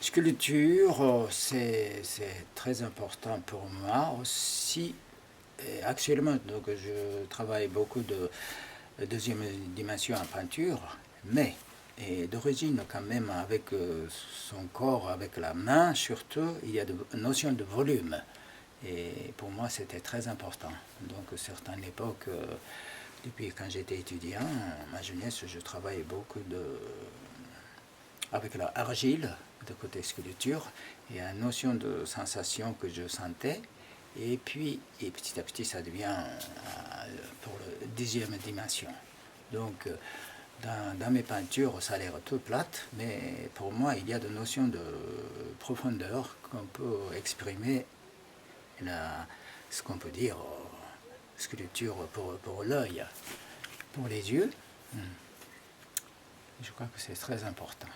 Sculpture, c'est très important pour moi aussi. Et actuellement, donc, je travaille beaucoup de deuxième dimension en peinture, mais d'origine quand même avec son corps, avec la main surtout, il y a une notion de volume. Et pour moi, c'était très important. Donc, à certaines époques, depuis quand j'étais étudiant, ma jeunesse, je travaillais beaucoup avec l'argile de côté sculpture et une notion de sensation que je sentais. Et puis, petit à petit, ça devient pour la dixième dimension. Donc, dans mes peintures, ça a l'air tout plate, mais pour moi, il y a des notions de profondeur qu'on peut exprimer, ce qu'on peut dire sculpture pour l'œil, pour les yeux. Je crois que c'est très important.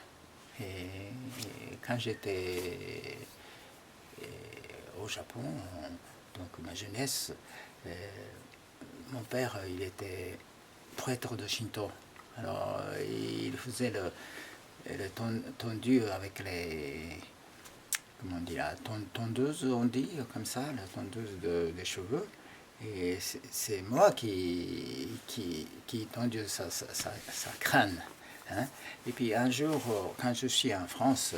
Et quand j'étais au Japon, donc ma jeunesse, mon père, il était prêtre de Shinto. Alors, il faisait le tondu avec les, comment on dit, la tondeuse, on dit, comme ça, la tondeuse des cheveux. Et c'est moi qui tondu sa crâne. Hein. Et puis un jour, quand je suis en France,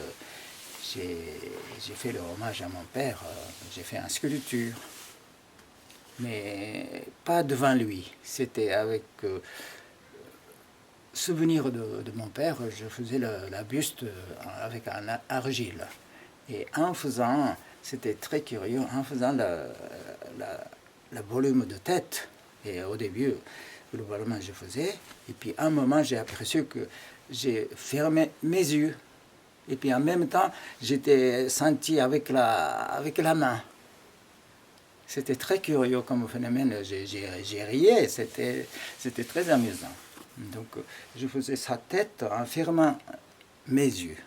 j'ai fait le hommage à mon père, j'ai fait une sculpture. Mais pas devant lui, c'était avec souvenir de mon père, je faisais la buste avec un argile. Et en faisant, c'était très curieux, en faisant le volume de tête, et au début, globalement, je faisais, et puis à un moment, j'ai aperçu que j'ai fermé mes yeux, et puis en même temps, j'étais senti avec la main. C'était très curieux comme phénomène, j'ai rié, c'était très amusant. Donc je faisais sa tête en fermant mes yeux.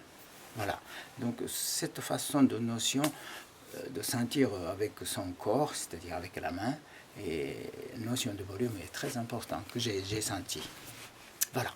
Voilà. Donc cette façon de notion de sentir avec son corps, c'est-à-dire avec la main, et notion de volume est très importante que j'ai senti. Voilà.